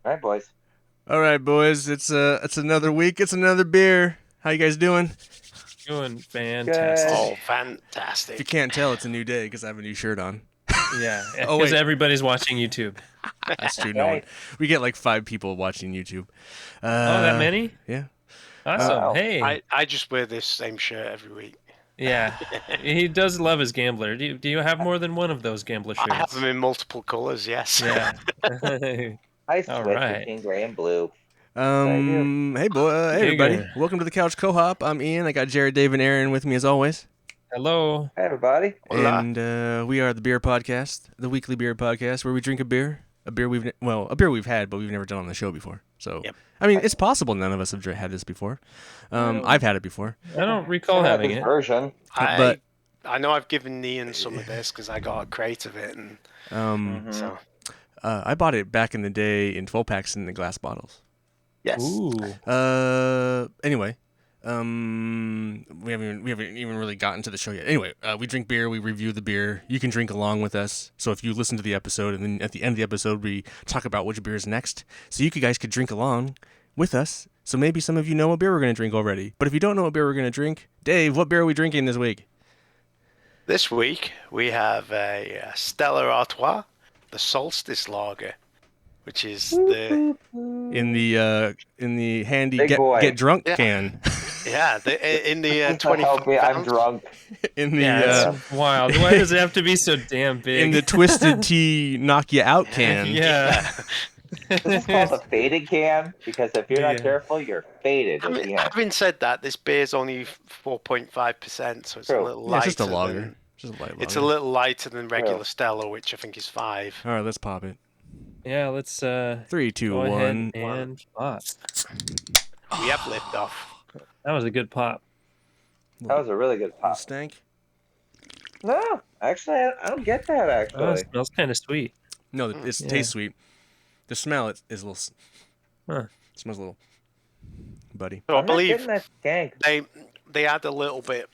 All right, boys. All right, boys. It's another week. It's another beer. How you guys doing? Doing Good. fantastic. Oh, If you fantastic. can't tell, it's a new day because I have a new shirt on. Yeah, Oh, because wait. everybody's watching YouTube. That's true. No one. We get like 5 people watching YouTube. Oh, that many? Yeah. Awesome. Wow. Hey. I just wear this same shirt every week. Yeah. He does love his gambler. Do you have more than one of those gambler shirts? I have them in multiple colors, yes. Yeah. I switch All right. between gray and blue. Hey, hey everybody. Digger. Welcome to the Couch Co-op. I'm Ian. I got Jared, Dave, and Aaron with me as always. Hello. Hey, everybody. Hola. And we are the Beer Podcast, the weekly beer podcast where we drink a beer we've had, but we've never done on the show before. So, Yep. I mean, it's possible none of us have had this before. I've had it before. I don't recall I have having this it. version. But- I know I've given Ian some of this because I got a crate of it, and Mhm. so I bought it back in the day in 12 packs in the glass bottles. yes. Ooh. Anyway, we haven't even really gotten to the show yet. Anyway, we drink beer, we review the beer. You can drink along with us. So if you listen to the episode, and then at the end of the episode, we talk about which beer is next. So you guys could drink along with us. So maybe some of you know what beer we're going to drink already. But if you don't know what beer we're going to drink, Dave, what beer are we drinking this week? This week we have a Stella Artois, the Solstice Lager, which is the In the handy Big boy. get drunk Yeah. can. in the Help 25 me, I'm pounds. drunk. in the Yeah, it's wild. Why does it have to be so damn big? in the twisted tea knock you out can. Yeah. This is called a faded can because if you're not Yeah. careful, you're faded at the end. Having said that, this beer's only 4.5%, so it's True. a little Yeah, lighter. it's just a lager. Than, Just a light lager. it's a little lighter than regular True. Stella, which I think is 5. All right, let's pop it. Yeah, let's 3, 2, go 1. ahead and pop. We have lift off. That was a good pop. That was a really good Little pop. stank. No, actually, I don't get that, Oh, actually. it smells kind of sweet. No, it Yeah. tastes sweet. The smell is a little. Huh. It smells a little. Buddy. So I I'm not believe getting that skank. they add a little bit.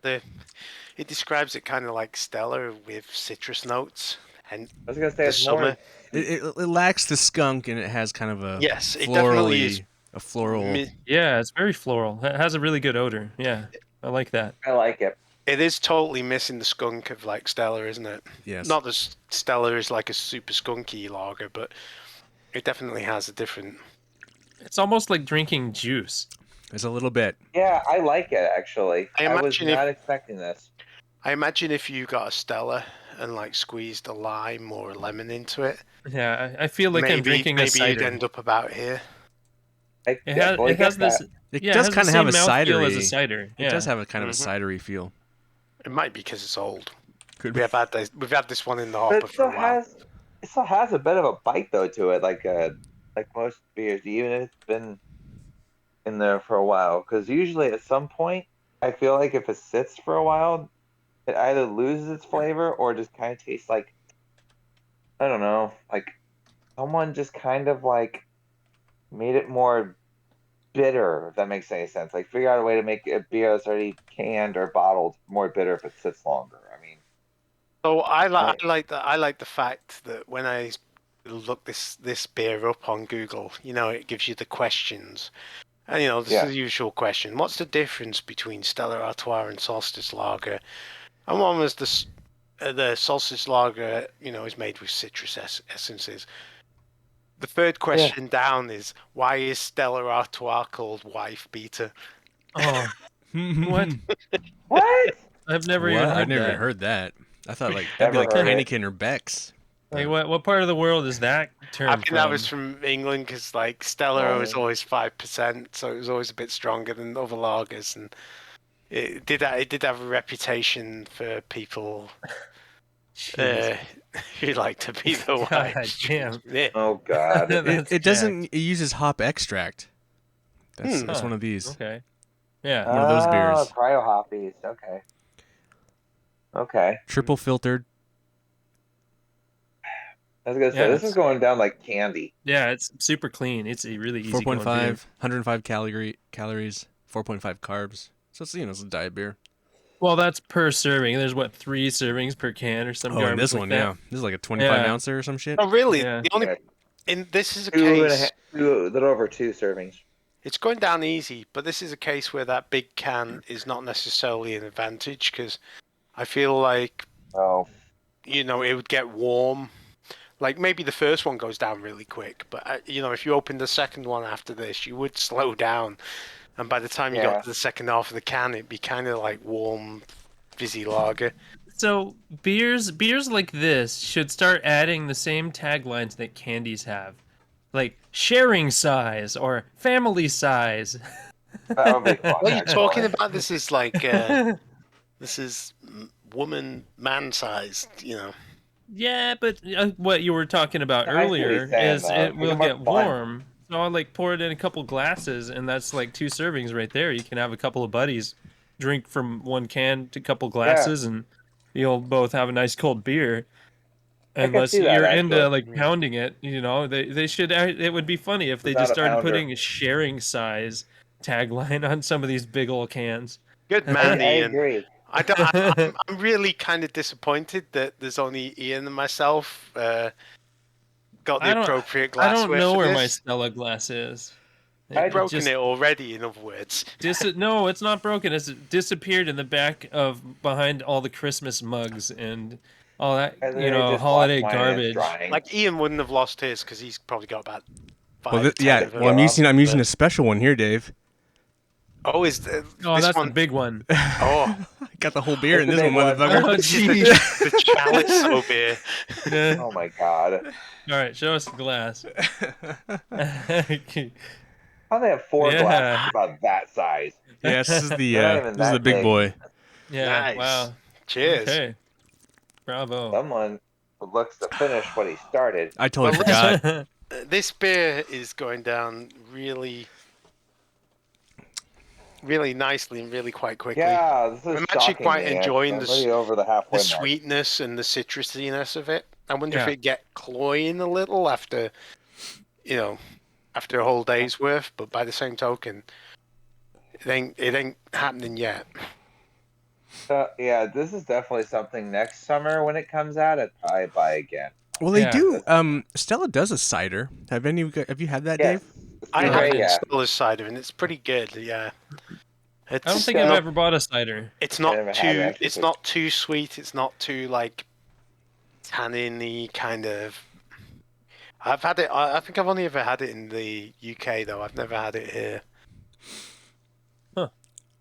It describes it kind of like Stella with citrus notes, and I was going to say the it's more... summer. It lacks the skunk and it has kind of a Yes, it definitely is. a floral. Yeah, it's very floral. It has a really good odor. Yeah, I like that. I like it. It is totally missing the skunk of like Stella, isn't it? Yes. Not that Stella is like a super skunky lager, but it definitely has a different. It's almost like drinking juice. There's a little bit. Yeah, I like it, actually. I I was imagine not expecting this. I imagine if you got a Stella and like squeezed a lime or a lemon into it, Yeah, I feel like I'm drinking a maybe you'd cider. end up about here. I It definitely has get this. that. It Yeah, does it kind has of the have a same mouthfeel cidery. as a cider. Yeah. It does have a kind of a Mhm. cidery feel. It might be because it's old. Could We be. have had this one in the But hopper it for still a while. has a bit of a bite, though, to it, like most beers, even if it's been in there for a while. Because usually at some point, I feel like if it sits for a while, it either loses its flavor or just kind of tastes like, I don't know, like someone just kind of like made it more bitter, if that makes any sense. Like figure out a way to make a beer that's already canned or bottled more bitter if it sits longer. I mean, So I Right. like that. I like the fact that when I look this beer up on Google, it gives you the questions, and this Yeah. is the usual question: what's the difference between Stella Artois and Solstice Lager? And one was the Solstice Lager, is made with citrus essences. The third question down is why is Stella Artois called wife beater? Oh, what? what? I've never What? even heard I've never that. heard that. I thought like that'd be Never like heard it. Heineken or Beck's. Like, what part of the world is that term I think from? that was from England because like Stella was Oh. always 5%, so it was always a bit stronger than other lagers, and it did have a reputation for people Jeez. who like to be the God wife. damn. Yeah. Oh God. That's It doesn't. It uses hop extract. That's Hmm. one of these. Okay. Yeah. One of those beers. Cryo hoppies. Okay. Okay. Triple filtered. I was gonna say Yeah, this it's- is going down like candy. Yeah, it's super clean. It's a really easy. 4.5, 105 calories, 4.5 carbs. So it's a diet beer. Well, that's per serving. There's 3 servings per can or some Oh, garbage and this like one, that. yeah. This is like a 25 Yeah. ouncer or some shit. Oh, really? Yeah. The only Yeah. This is a Two and a half, case. a little over 2 servings. It's going down easy, but this is a case where that big can is not necessarily an advantage because I feel like Oh, it would get warm. Like maybe the first one goes down really quick, but if you open the second one after this, you would slow down, and by the time you got yeah. to the second half of the can, it'd be kind of like warm, fizzy lager. So beers like this should start adding the same taglines that candies have, like sharing size or family size. That would be fun, What are you talking actually. about? This is like this is woman man sized. Yeah, but what you were talking about I see what he's earlier saying, is though. it It's like will more get fun. warm. So I'll like pour it in a couple glasses, and that's like 2 servings right there. You can have a couple of buddies drink from one can to a couple glasses, and you'll both have a nice cold beer. I can Unless see that, you're into actually. like pounding it, they should. It would be funny if they Without just a started pounder. putting a sharing size tagline on some of these big old cans. Good I man, Ian. agree. I'm really kind of disappointed that there's only Ian and myself got the appropriate I don't glassware know for where this. my Stella glass is. I'd Broken it already, in other words. No, it's not broken. It's disappeared in the back of behind all the Christmas mugs and all that, And then they just holiday watch mine and garbage. it's drying. Like Ian wouldn't have lost his because he's probably got about 5 Well, or 10 yeah. of them. Well, I'm using a special one here, Dave. Oh, this that's one? the big one. Oh, I got the whole beer in That's this the one, big one. motherfucker. Oh, this is jeez. the chalice over here. Yeah. Oh my god. All right, show us the glass. How do they have 4 Yeah. glasses about that size? Yes, this is the They're not even that big big. boy. Yeah. Nice. Wow. Cheers. Okay. Bravo. Someone looks to finish what he started. I totally Well, forgot. This beer is going down really, really nicely and really quite quickly. Yeah, this is I'm actually shocking quite me. enjoying I'm already over the the halfway mark. sweetness and the citrusiness of it. I wonder if Yeah. it get cloying a little after a whole day's worth. But by the same token, it ain't happening yet. Yeah, this is definitely something next summer when it comes out. I'd probably buy again. Well, they Yeah. do. Stella does a cider. Have you had that, Yes. Dave? I You're have right, it in yeah. Stella's cider, and it's pretty good. Yeah, it's I don't think I've So- ever bought a cider. it's I not never had too it, actually. it's not too sweet. It's not too like tannin-y kind of. I've had it. I think I've only ever had it in the UK though. I've never had it here.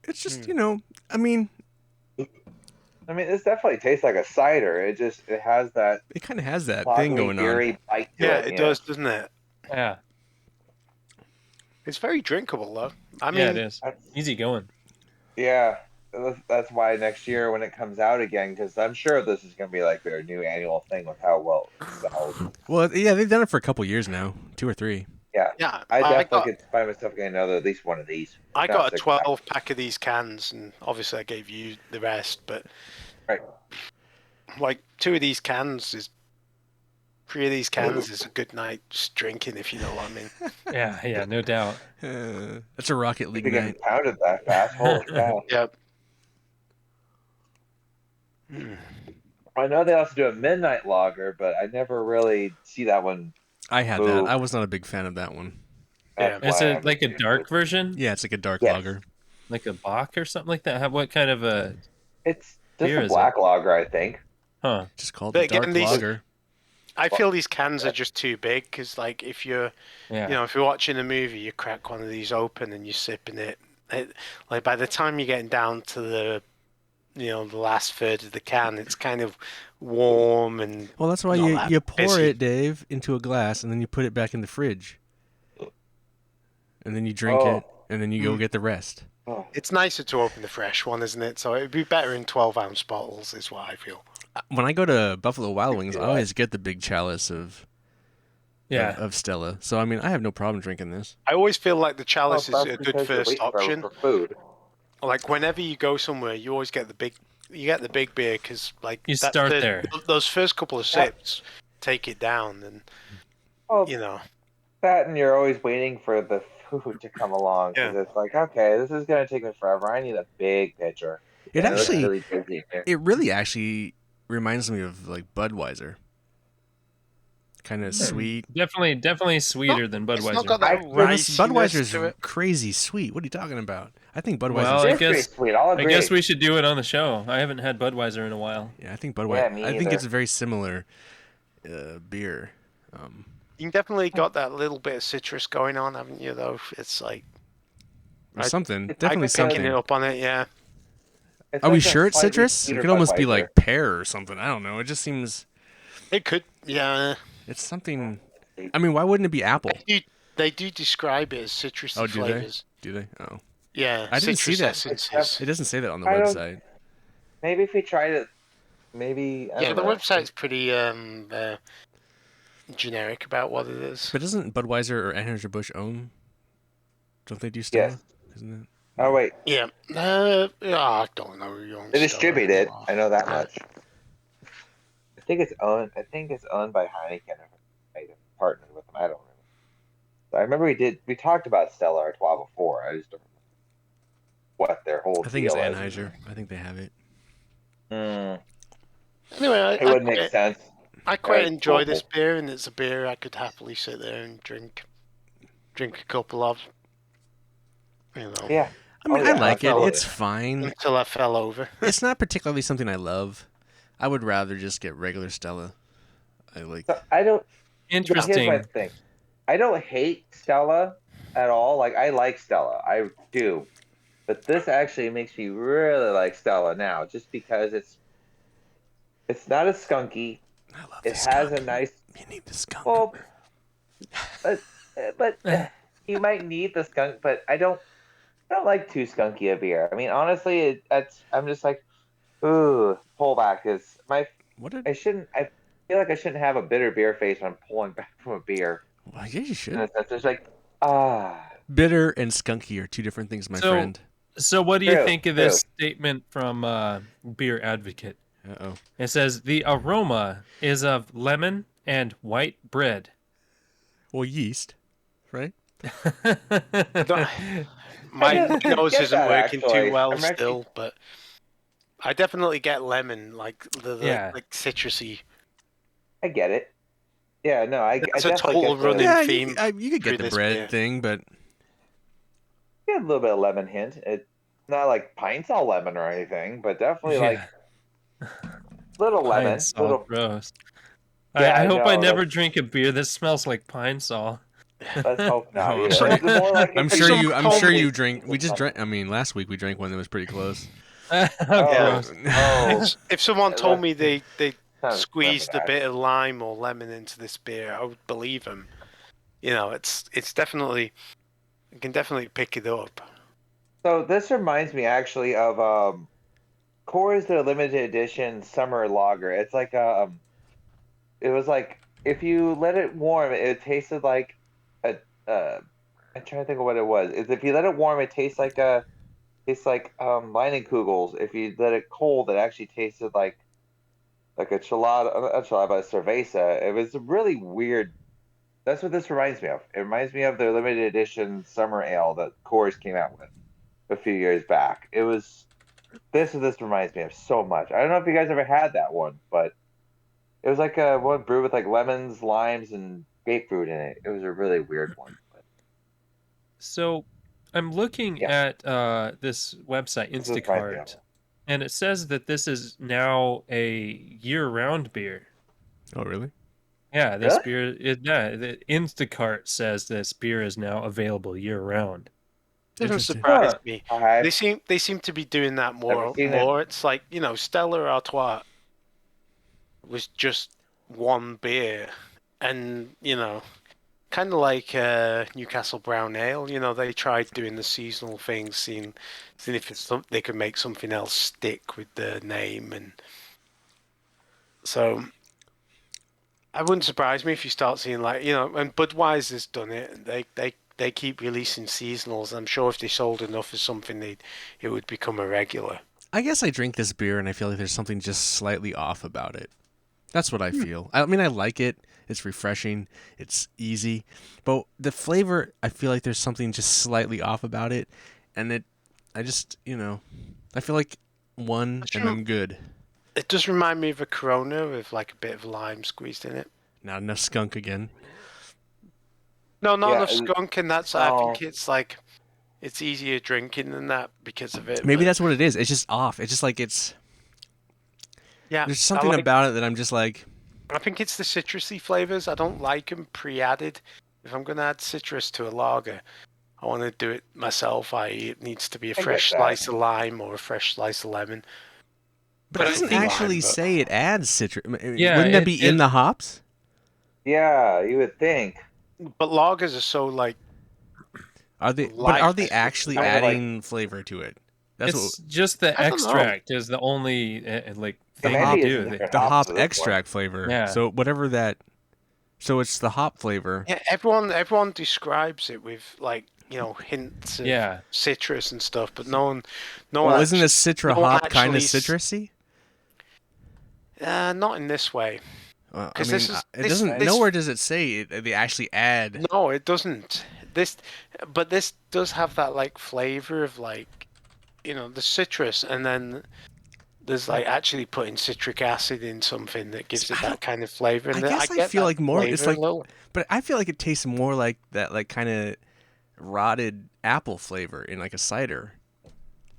It's just I mean, this definitely tastes like a cider. It has that it kind of has that cloggy, thing going on. beery bite to Yeah, it. it does, doesn't it? Yeah. It's very drinkable though. I mean, Yeah, it is. That's- Easy going. Yeah, that's why next year when it comes out again, because I'm sure this is going to be like their new annual thing with how well it sells. Well, yeah, they've done it for a couple years now, 2 or 3. Yeah, yeah. I I definitely could find myself getting at least one of these. got Not a 6 12 pack of these cans, and obviously I gave you the rest. But Right. like 2 of these cans is 3 of these cans is a good night just drinking, if you know what I mean. Yeah, no doubt. That's a Rocket If League you get night. pounded that fast, holy cow! Yep. I know they also do a midnight lager, but I never really see that one. I had Ooh. that. I was not a big fan of that one. That's Is why it I'm like a into dark it. version? Yeah, it's like a dark Yes. lager. Like a Bach or something like that? What kind of a... It's just Beer a is black lager, I think. Huh. Just called But the dark again, these- lager. I feel these cans are just too big because, like, if you're Yeah. if you're watching a movie, you crack one of these open and you're sipping it. Like by the time you're getting down to the last third of the can, it's kind of warm and Well, that's why not you that pour busy. it, Dave, into a glass, and then you put it back in the fridge. And then you drink Oh. it, and then you go get the rest. Oh, it's nicer to open the fresh one, isn't it? So it'd be better in 12-ounce bottles, is what I feel. When I go to Buffalo Wild Wings, I Yeah. always get the big chalice of Stella. So, I mean, I have no problem drinking this. I always feel like the chalice well, is a that's good because you're first waiting option. for food. Like whenever you go somewhere, you always get the big beer because like You start there. Those first couple of sips take it down, and Well, that and you're always waiting for the food to come along because it's like, okay, this is gonna take me forever. I need a big pitcher. It And looks actually, really busy here. it really actually reminds me of like Budweiser. kind of sweet. Definitely sweeter than It's not Budweiser. got that Budweiser's riciness to it. crazy sweet. What are you talking about? I think Well, Budweiser's. I It's pretty guess sweet. I'll I agree. guess we should do it on the show. I haven't had Budweiser in a while. Yeah, I think Yeah, Budweiser. me I think it's either. a very similar beer. You definitely got that little bit of citrus going on, haven't you? Though it's like Something. it's Definitely like something. picking it up on it. Yeah, It's Are we like a sure it's slightly citrus? It sweeter could almost be Budweiser. like pear or something. I don't know. It just seems. it could. Yeah, It's something. I mean, why wouldn't it be apple? they do describe it as citrusy Oh, do they? flavors. Do they? Oh, Yeah, I didn't see citrus that. essences. it doesn't say that on the I don't- website. Maybe if we tried it, maybe. I Yeah, don't the know. website's pretty generic about what it is. But doesn't Budweiser or Anheuser-Busch own? Don't they do Stella? Yes. Isn't it? Oh wait, Yeah, I don't know. they distribute it. I know that Yeah. much. I think it's owned. I think it's owned by Heineken. I partnered with them. I don't remember. I remember we talked about Stella Artois before. I just don't remember what their whole I think it's deal is. Anheuser. I think they have it. Anyway, It would make sense. I quite Right, enjoy cool. this beer, and it's a beer I could happily sit there and drink a couple of. You know, Yeah. I mean, Oh, yeah, I like it. absolutely. It's fine. until I fell over. It's not particularly something I love. I would rather just get regular Stella. I like. So I don't. Here's my Interesting. thing. I don't hate Stella at all. Like I like Stella, I do, but this actually makes me really like Stella now, just because it's not as skunky. I love It the has skunk. a nice. You need the skunk. Well, but you might need the skunk, but I don't like too skunky a beer. I mean, honestly, I'm just like, ooh, pullback is my. What did? I feel like I shouldn't have a bitter beer face when I'm pulling back from a beer. Well, yeah, you In should. a sense, it's like, ah, Bitter and skunky are two different things, my So- friend. So, what do you True, think of this statement from Beer Advocate? Uh-oh. It says the aroma is of lemon and white bread. Well, yeast, right? My I nose get isn't that, working actually. too well I'm actually- still, but I definitely get lemon, like the Yeah. like citrusy. I get it. Yeah, no, I That's I a definitely total get the, running Yeah, theme you could through get the this bread beer. thing, but get a little bit of lemon hint. It's not like pints all lemon or anything, but definitely like little lemon, Pine Sol, little. gross. Yeah, I I hope I know, never that's- drink a beer that smells like Pine Sol. Let's hope not. No, either. I'm It's more like I'm it's sure some you. I'm sure homely- you drink. We just drank. I mean, last week we drank one that was pretty close. Gross. Oh, If someone Yeah, told me they Kind of squeezed a remember bit of lime or lemon into this beer, I would believe them. You know, it's definitely, you can definitely pick it up. So this reminds me actually of Coors their limited edition summer lager. It's like it was like if you let it warm, it tasted like a I'm trying to think of what it was. Is if you let it warm, it tastes like Leinenkugels. If you let it cold, it actually tasted like a chelada cerveza. It was really weird. That's what this reminds me of. It reminds me of their limited edition summer ale that Coors came out with a few years back. It was this reminds me of so much. I don't know if you guys ever had that one, but it was like a one brewed with like lemons, limes, and grapefruit in it. It was a really weird one. But So, I'm looking Yeah. at this website, This reminds me of Instacart, it. and it says that this is now a year-round beer. Oh, really? Yeah, this Really? beer. The Instacart says this beer is now available year-round. Doesn't Interesting. surprise Huh. me. I They seem to be doing that more. seen it. It's like, you know, Stella Artois was just one beer, and you know, kind of like Newcastle Brown Ale. You know, they tried doing the seasonal thing, seeing if they could make something else stick with the name, and so I wouldn't surprise me if you start seeing like, you know, and Budweiser's done it. They keep releasing seasonals. I'm sure if they sold enough of something, it would become a regular. I guess I drink this beer and I feel like there's something just slightly off about it. That's what I feel. I mean, I like it. It's refreshing. It's easy. But the flavor, I feel like there's something just slightly off about it. And I just, I feel like one and I'm good. It does remind me of a Corona with like a bit of lime squeezed in it. Not enough skunk again. No, not Yeah, enough skunk, and that's. I no. think it's like it's easier drinking than that because of it. Maybe but that's what it is. It's just off. It's just like it's. yeah, There's something about it that I'm just like. I think it's the citrusy flavors. I don't like them pre-added. If I'm going to add citrus to a lager, I want to do it myself. It needs to be a get fresh that. slice of lime or a fresh slice of lemon. But it I doesn't think actually lime, but- say it adds citrus. Yeah, Wouldn't that be in the hops? Yeah, you would think. But lagers are so like Are they? But light. are they actually kind of like- adding flavor to it? That's It's what just the I don't know. extract is the only like The thing maybe they it's do. a They- different the hops hop at this point. extract flavor. Yeah. So whatever that. So it's the hop flavor. Yeah, everyone describes it with like hints of Yeah. citrus and stuff, but no one. Well, isn't the citra no one hop kind of actually citrusy? Not in this way. I 'Cause mean, this is- it this- doesn't. this- Nowhere does it say they actually add. No, it doesn't. This does have that like flavor of like, the citrus, and then there's like actually putting citric acid in something that gives it that kind of flavor. And I guess I get feel that like more. It's flavor a like, little. but I feel like it tastes more like that, like kind of rotted apple flavor in like a cider.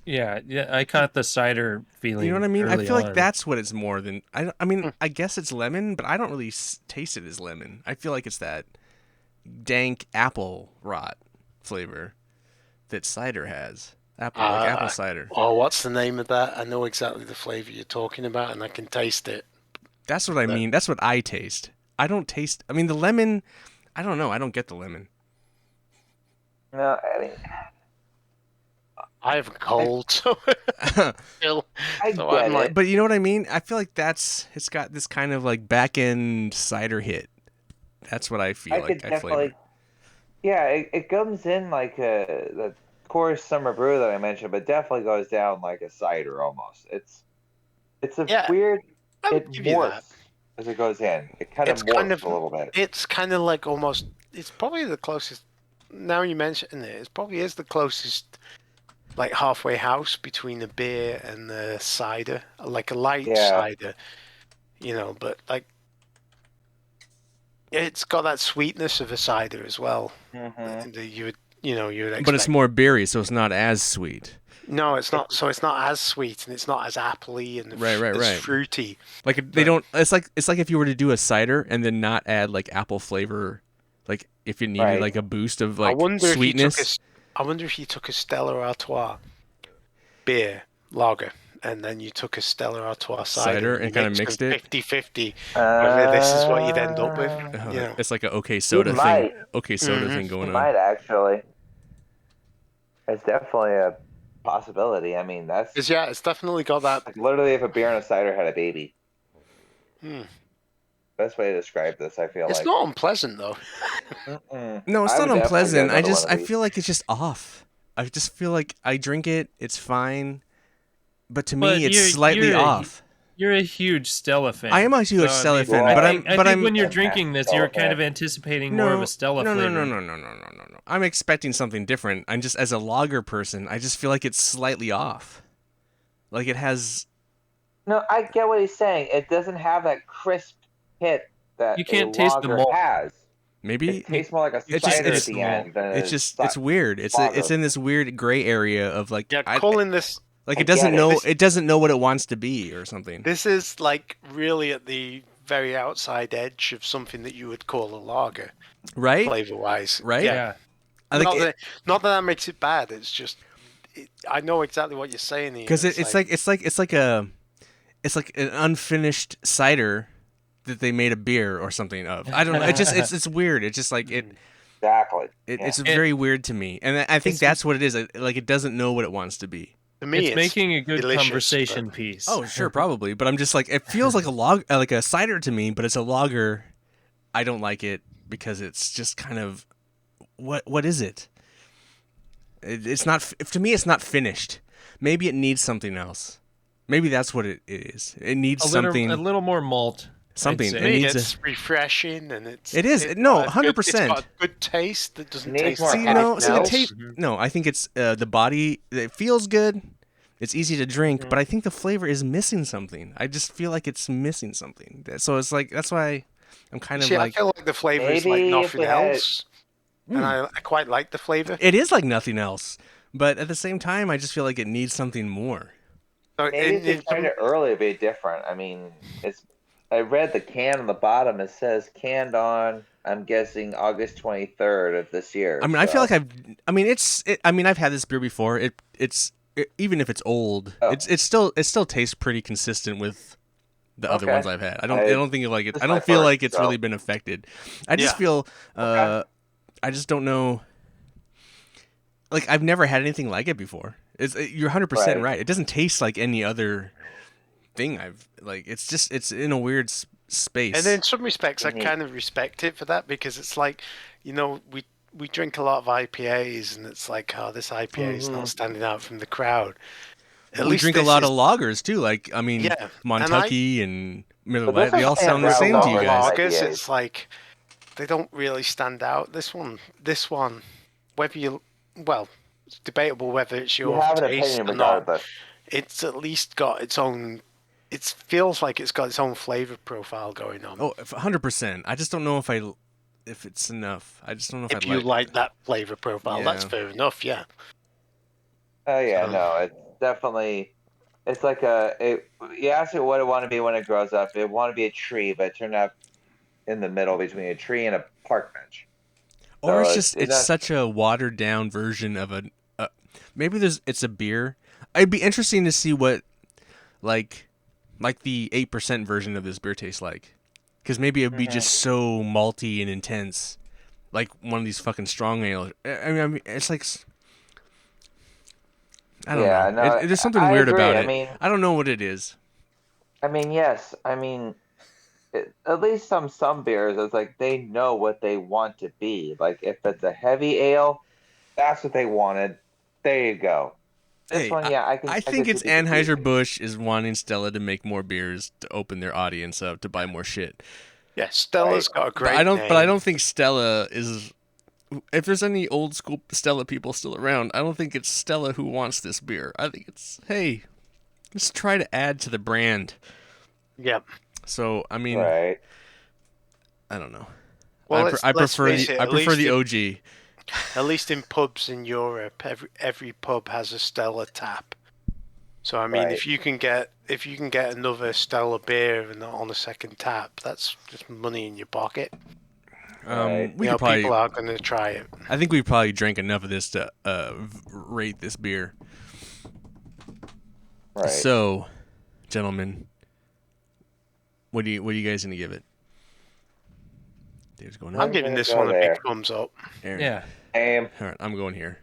Yeah, I caught the cider feeling. You know what I mean? I early feel like on. that's what it's more than. I mean, I guess it's lemon, but I don't really taste it as lemon. I feel like it's that dank apple rot flavor that cider has. Apple cider. Oh, what's the name of that? I know exactly the flavor you're talking about, and I can taste it. That's what I mean. That's what I taste. I don't taste. I mean, the lemon. I don't know. I don't get the lemon. No, I mean, I have a cold, so still. I So get I'm like, it. But you know what I mean? I feel like it's got this kind of like back end cider hit. That's what I feel I like. could I definitely. flavor. Yeah, it comes in like the coarse summer brew that I mentioned, but definitely goes down like a cider almost. It's a Yeah, weird. I would It give you that. morphs as it goes in. It kind of It's morphs kind of- a little bit. It's kind of like almost. It's probably the closest. Now you mention it, it probably is the closest, like halfway house between the beer and the cider, like a light Yeah. cider, But like, it's got that sweetness of a cider as well. Mhm. That you would expect. But it's more beery, so it's not as sweet. No, it's not. So it's not as sweet, and it's not as appley and Right. as fruity. Like they don't. It's like if you were to do a cider and then not add like apple flavor, like if you needed Right. like a boost of I like wonder sweetness. I wonder if you took a Stella Artois beer lager, and then you took a Stella Artois cider And kinda mixed it? 50-50. Whether this is what you'd end up with. It's like a okay soda thing. might. Okay soda Mhm. thing It going on. might actually. It's definitely a possibility. I mean, that's It's definitely got that. like literally if a beer and a cider had a baby. Hmm. Best way to describe this, I feel It's like. not unpleasant though. Mm-mm. No, it's I not would definitely unpleasant. get I another just one I of these. feel like it's just off. I just feel like I drink it, it's fine, but to But me it's you're- slightly you're a- off. You're a huge Stella fan. I am a huge So, I Stella mean, fan, Well, but I I'm I but think I'm when you're I'm drinking this, Stella you're kind fan. of anticipating more of a Stella no, flavor. no. I'm expecting something different. I'm just as a lager person, I just feel like it's slightly off. Like it has No, I get what he's saying. It doesn't have that crisp hit that You can't a taste the lager malt. has. maybe It tastes more like a It's cider just- at the end than it's a just ci- it's weird. It's lager. in this weird gray area of like Yeah, I- calling this. like I it doesn't get it. know This- it doesn't know what it wants to be or something. This is like really at the very outside edge of something that you would call a lager, Right? flavor wise. Right? Yeah. Yeah. I think Not that makes it bad. It's just. I know exactly what you're saying here. because it's like an unfinished cider that they made a beer or something of. I don't know. It's weird. It's just like Exactly. it's very weird to me, and I think It's- that's what it is. Like it doesn't know what it wants to be. To me, It's making a good delicious, conversation but- piece. Oh, sure, probably, but I'm just like it feels like like a cider to me, but it's a lager. I don't like it because it's just kind of what is it? It's not to me. It's not finished. Maybe it needs something else. Maybe that's what it is. It needs something. a little more malt. Something. I'd say. It To me, needs it's refreshing and it's. It is. No, got a good- 100%. It's got a good taste that doesn't Needs taste. more See, like no, see the Notes. taste. No, I think it's the body. It feels good. It's easy to drink, but I think the flavor is missing something. I just feel like it's missing something. So it's like that's why I'm kind of See, I like, feel like the flavor is like Maybe if nothing we had it, else, and I quite like the flavor. it is like nothing else. But at the same time, I just feel like it needs something more. So maybe if we tried it early, it'd be different. I mean, it's. I read the can on the bottom. It says canned on. I'm guessing August 23rd of this year. I mean, I feel like So, I mean, I've had this beer before. Even if it's old, oh, it still tastes pretty consistent with the other ones okay. I've had. I don't think like it. This I is my don't feel first, like it's so really been affected. I just Yeah. feel okay. I just don't know. Like I've never had anything like it before. You're 100% Right. right. It doesn't taste like any other thing I've like. It's in a weird space. And in some respects, I Mhm. kind of respect it for that because it's like, we drink a lot of IPAs, and it's like, oh, this IPA is not standing out from the crowd. At We least drink a this lot of is, lagers too. Like I mean, yeah. And Montucky and Miller But Lite. those They are all canned sound the with a same rather to lot you of than guys. lagers, IPAs. it's like they don't really stand out. This one, whether well, it's debatable whether it's You your have an taste opinion or not. regardless. It's at least got its own. It feels like it's got its own flavor profile going on. Oh, 100%. I just don't know if it's enough. I just don't know if If I'd you like. like that flavor profile, that's Yeah. fair enough. Yeah. Oh yeah, So, no, it's definitely. It's like a. You ask it what it want to be when it grows up. It want to be a tree, but it turned out in the middle between a tree and a park bench. Or So it's it's not such a watered down version of maybe it's a beer. It'd be interesting to see what like the 8% version of this beer tastes like. Cuz maybe it'd be Mhm. just so malty and intense. Like one of these fucking strong ale. I mean it's like I don't Yeah, know. no, There's something I weird agree. about I it. mean, I don't know what it is. yes. I mean, at least some beers, it's like they know what they want to be. Like if it's a heavy ale, that's what they wanted. There you go. This Hey, one, yeah, I I think could see it's the confusion. Anheuser-Busch is wanting Stella to make more beers to open their audience up to buy more shit. yeah, Right. Stella's got a But I great don't but I name. don't think Stella is if there's any old school Stella people still around, I don't think it's Stella who wants this beer. I think it's hey, let's try to add to the brand. Yeah. So, I mean, Right. I don't know. Well, I let's prefer face it. I prefer the OG. At least in pubs in Europe, every pub has a Stella tap. So I mean, Right. if you can get another Stella beer and on a second tap, that's just money in your pocket. Right. We could probably People are going to try it. I think we probably drank enough of this to rate this beer. Right. So, gentlemen, what are you guys gonna give it? Dave's going I'm up. giving gonna this go one a big there. thumbs up. Aaron. Yeah. Aim. All right, I'm going here.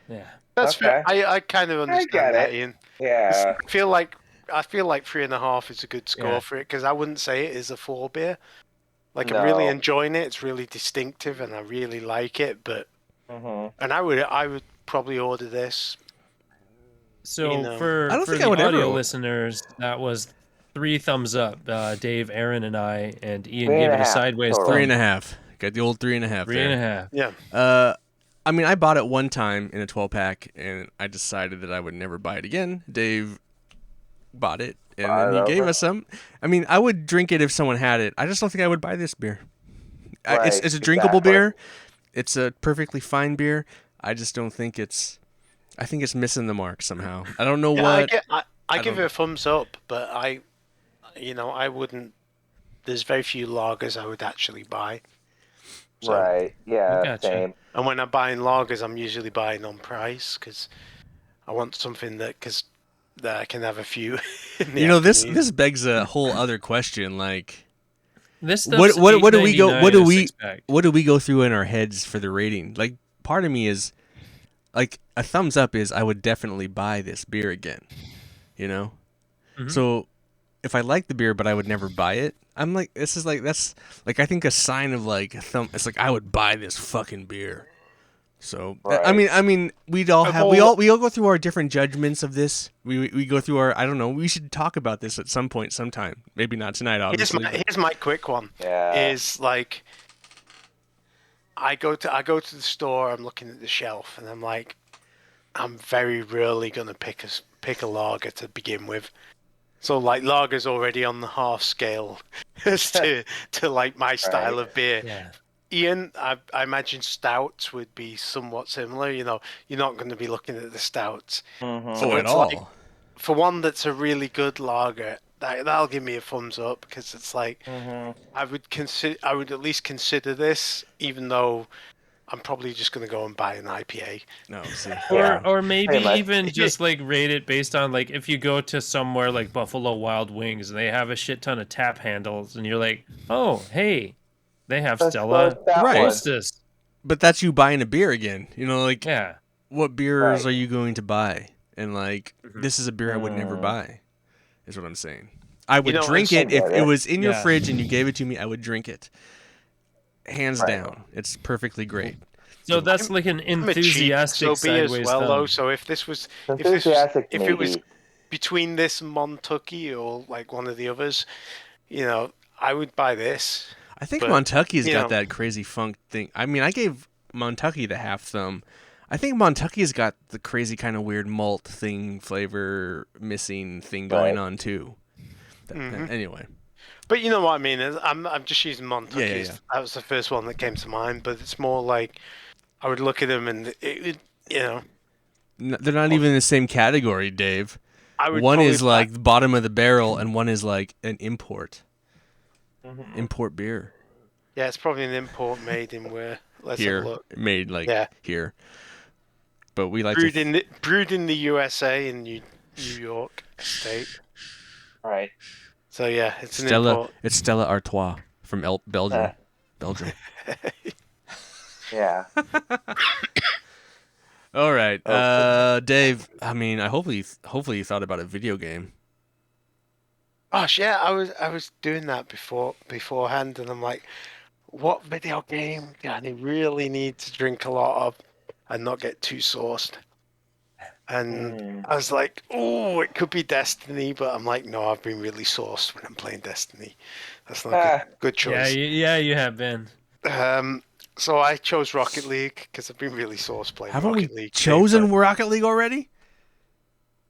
Yeah. That's fair. Okay. I kind of I understand get that, it. Ian. Yeah. I feel like 3.5 is a good score Yeah. for it because I wouldn't say it is a 4 beer. Like I'm No. really enjoying it. It's really distinctive and I really like it. But hmm and I would probably order this. So You know. I don't for think I the would ever audio order- listeners, that was 3 thumbs up. Dave, Aaron, and I, and Ian Three gave and it a a half sideways total. thumb. 3.5. Got the old 3.5 Three there. and a half. Yeah. I mean, I bought it one time in a 12 pack, and I decided that I would never buy it again. Dave bought it, and Bought then it he gave over. us some. I mean, I would drink it if someone had it. I just don't think I would buy this beer. Right. It's a drinkable Exactly. beer. It's a perfectly fine beer. I just don't think it's. I think it's missing the mark somehow. I don't know Yeah, what. I give don't- it a thumbs up, but I wouldn't. There's very few lagers I would actually buy. So, Right. Yeah. Gotcha. Same. And when I'm buying lagers, I'm usually buying on price because I want something that I can have a few. In the You know, afternoon. this begs a whole other question. Like, This what stuff's do we go? What $8.99 do a we? six-pack. What do we go through in our heads for the rating? Like, part of me is, like, a thumbs up is I would definitely buy this beer again. You know, Mhm. so if I like the beer but I would never buy it, I'm like, this is like that's like I think a sign of like a thumb. It's like I would buy this fucking beer. So Right. I mean, we'd all Of have all- we all go through our different judgments of this. We go through our I don't know. We should talk about this at some point, sometime. Maybe not tonight, obviously. but- Here's my quick one. Yeah. Is like I go to the store. I'm looking at the shelf, and I'm like, I'm very rarely gonna pick a lager to begin with. So like lager's already on the half scale as to like my style Right. of beer. Yeah. Ian, I imagine stouts would be somewhat similar. You know, you're not going to be looking at the stouts. Mm-hmm. Oh, So at it's like all. for one that's a really good lager, that'll give me a thumbs up because it's like Mm-hmm. I would at least consider this, even though I'm probably just going to go and buy an IPA. No, see. Yeah. Or maybe Pretty much. even just like rate it based on like if you go to somewhere like Buffalo Wild Wings and they have a shit ton of tap handles and you're like, oh hey, they have Let's go Stella with that Right. one. Solstice. But that's you buying a beer again. You know, like Yeah. what beers Right. are you going to buy? And like this is a beer I would never Mm. buy. Is what I'm saying. I would know, drink I it if get it it. was in your Yeah. fridge and you gave it to me. I would drink it, hands Right. down. It's perfectly great. So that's like an I'm a cheap enthusiastic SOB as sideways well, thumb. though. So if this was Enthusiastic if it was maybe. between this and Montucky or like one of the others, you know, I would buy this. I think But, Montucky's you got know- that crazy funk thing. I mean, I gave Montucky the half thumb. I think Montucky's got the crazy kind of weird malt thing, flavor missing thing going Right. on too. Anyway, But you know what I mean. I'm just using Montucky. Yeah, yeah, yeah. That was the first one that came to mind. But it's more like I would look at them and you know, they're not even in the same category, Dave. I would One probably is like the bottom of the barrel, and one is like an import beer yeah, it's probably an import made in where. Let's have a here, look. made like Yeah. here. But we like Brewed in the USA in New York State. Right. So yeah, it's an Stella. import. It's Stella Artois from Belgium. Uh. Belgium. Yeah. All right, Oh, Dave. I mean, hopefully you thought about a video game. Gosh, yeah, I was doing that beforehand, and I'm like, what video game do I really need to drink a lot of and not get too sauced? And I was like, oh, it could be Destiny, but I'm like, no, I've been really sauced when I'm playing Destiny. That's not a good Yeah, choice. you have been. So I chose Rocket League because I've been really sauced playing Haven't Rocket we League. chosen Rocket League already?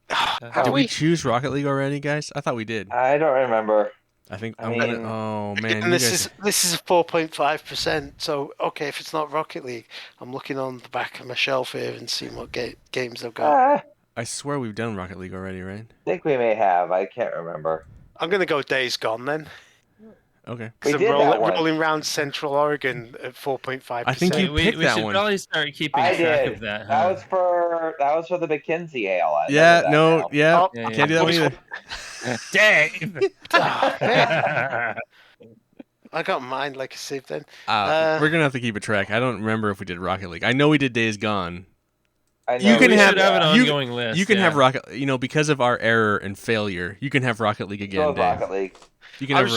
Have Did we we? choose Rocket League already, guys? I thought we did. I don't remember. I think I I'm mean- gonna. Oh man, And you this guys. is a 4.5%. So okay, if it's not Rocket League, I'm looking on the back of my shelf here and seeing what games I've got. I I swear we've done Rocket League already, right? think we may have. I can't remember. I'm gonna go Days Gone then, Okay. We because I'm did that one. rolling around Central Oregon at 4.5%. I think you We picked that should one. probably start keeping I track did. of that. That Huh? was for the McKinsey ale. I Yeah. remember that No. now. Yeah. Oh, Yeah, Can't do that one either. Dave. Ah, man, I got mine like a sieve then. We're gonna have to keep a track. I don't remember if we did Rocket League. I know we did Days Gone. I You know can we we have- should did have an that. you- ongoing list. You can yeah. have Rocket. You know, because of our error and failure, you can have Rocket League Go again, with Dave. Rocket League. You can I have.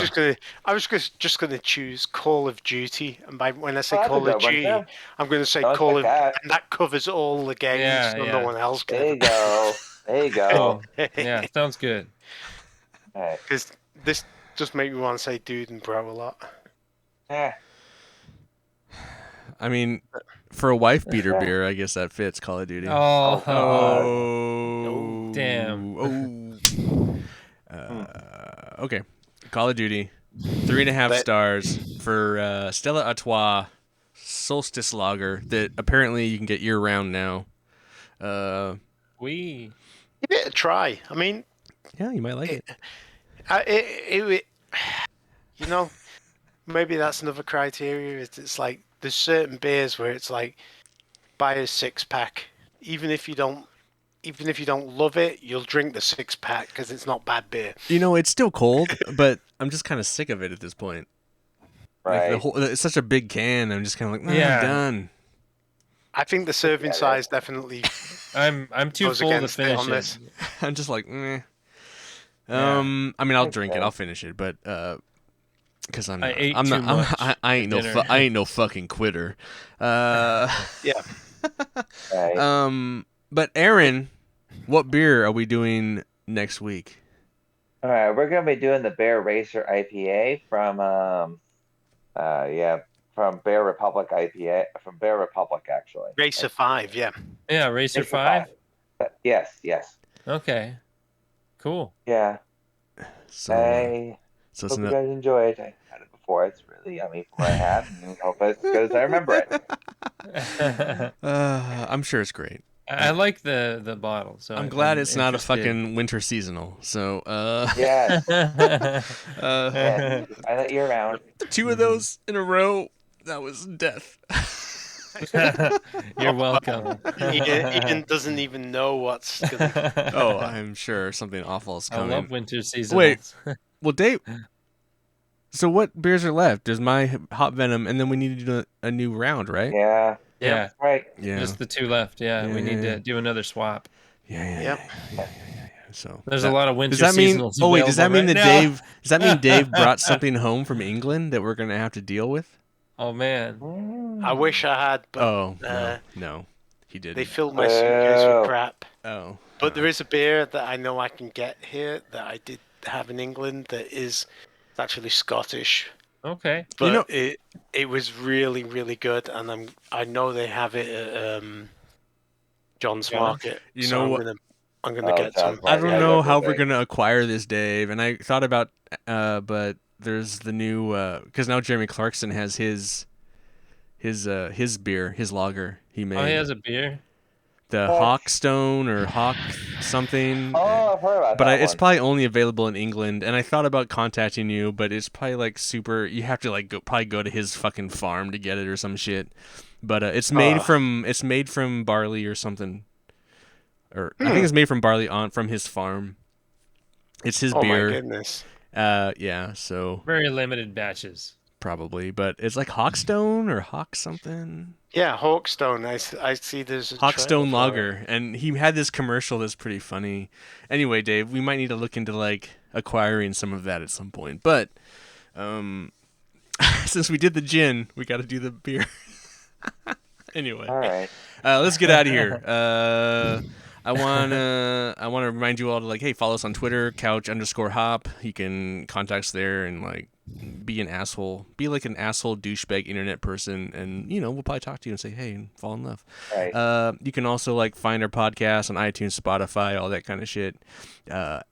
was just gonna choose Call of Duty, and when I say Oh, that's a Call good of one, Duty, too. I'm gonna say Don't Call of, expect that. and that covers all the games, Yeah, so yeah. no one else There you can. go. There you go. Cool. Yeah, sounds good. All right. Because this just makes me want to say dude and bro a lot. Eh, I mean, for a wife beater beer, I guess that fits Call of Duty. Oh, Oh, damn. Oh. Okay. Call of Duty. 3.5 But- stars for Stella Artois Solstice Lager that apparently you can get year round now. we. Give it a try. I mean, Yeah, you might like it. you know, maybe that's another criteria. It's like there's certain beers where it's like buy a 6-pack, even if you don't love it, you'll drink the 6-pack because it's not bad beer. You know, it's still cold, but I'm just kind of sick of it at this point. right. Like it's such a big can. I'm just kind of like, Yeah. I'm done. I think the serving size definitely I'm too goes full to against it finish on it. this. I'm just like, meh. Yeah. I mean, I'll Makes drink it. sense. I'll finish it, but because I ate too not, much I ain't for no, dinner. I ain't no fucking quitter. Yeah. Right. But Aaron, what beer are we doing next week? All right. We're gonna be doing the Bear Racer IPA from from Bear Republic IPA from Bear Republic actually. Racer 5, yeah. Yeah, Racer Racer 5. Yes. Yes. Okay. Cool. Yeah. So, I so it's hope you not. guys enjoyed. I had it before. It's really yummy from what I had, and hope it's as good as I remember it. I'm sure it's great. I like the bottle, so I'm glad it's not a interested. fucking winter seasonal. So, Yes, uh, yes, you can find that year round. the two of those in a row, that was death. You're welcome. Ian doesn't even know what's gonna. Oh, I'm sure something awful is I coming. love winter Wait, seasonals. well, Dave. So what beers are left? There's my hot venom, and then we need to do a new round, right? Yeah, Yeah, that's right. Yeah. just the two left. Yeah, Yeah, we need yeah, to do another swap. yeah. Yep. So There's a lot of winter does that mean? seasonals Oh wait, does that available mean right that now. Dave? Does that mean Dave brought something home from England that we're gonna have to deal with? Oh man. I wish I had, but Oh no, he they didn't. filled my suitcase with Boo. crap. Oh, But there is a beer that I know I can get here that I did have in England that is it's actually Scottish, Okay. but You know- it was really really good, and I know they have it at John's Market. You so know I'm what? gonna Oh, get John's some. I Market. don't Yeah, know those are how we're big. gonna acquire this, Dave. And I thought about, but there's the new because now Jeremy Clarkson has his beer, his lager he made. Oh, he has a beer. The What? Hawkstone or Hawk something. Oh, I've heard about But that it's one. probably only available in England. And I thought about contacting you, but it's probably like super. You have to like probably go to his fucking farm to get it or some shit. But it's made from barley or something. Or I think it's made from barley from his farm. It's his Oh my beer. goodness! Yeah. So Very limited batches. probably, but it's like Hawkstone or Hawk something. Yeah, Hawkstone. I see. There's a trailer Hawkstone for Lager, it. and he had this commercial that's pretty funny. Anyway, Dave, we might need to look into like acquiring some of that at some point. But since we did the gin, we got to do the beer. Anyway, All right. let's get out of here. I wanna remind you all to like, hey, follow us on Twitter, couch_hop. You can contact us there and like be an asshole, be like an asshole douchebag internet person, and we'll probably talk to you and say hey and fall in love. Right. You can also like find our podcast on iTunes, Spotify, all that kind of shit. But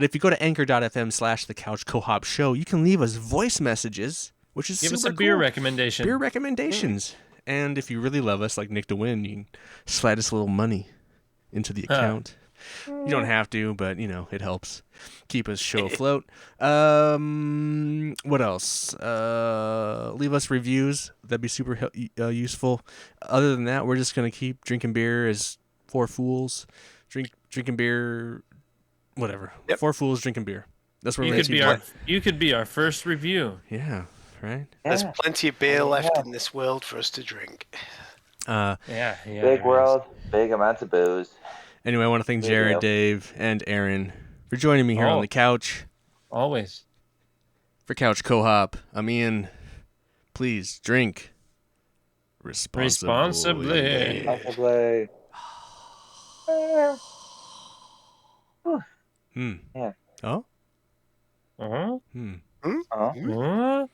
if you go to anchor.fm/the couch co-hop show, you can leave us voice messages, which is Give us super a beer cool. recommendation. Beer recommendations. And if you really love us, like Nick DeWin, you can slide us a little money into the account. You don't have to, but it helps keep us show afloat. What else? Leave us reviews. That'd be super useful. Other than that, we're just gonna keep drinking beer as four fools, drinking beer, whatever. Yep. Four fools drinking beer. That's what You we're could be gonna you could be our first review. Yeah. Right. There's Yeah. plenty of beer left Yeah. in this world for us to drink. Yeah. Big there is. world, big amounts of booze. Anyway, I want to thank Jared, Yeah. Dave, and Aaron for joining me here on Oh. the couch. Always. For Couch Co-op, I'm Ian. Please drink Responsibly. Possibly. Hmm. Yeah. Oh? Uh-huh. Hmm. Uh-huh. Huh?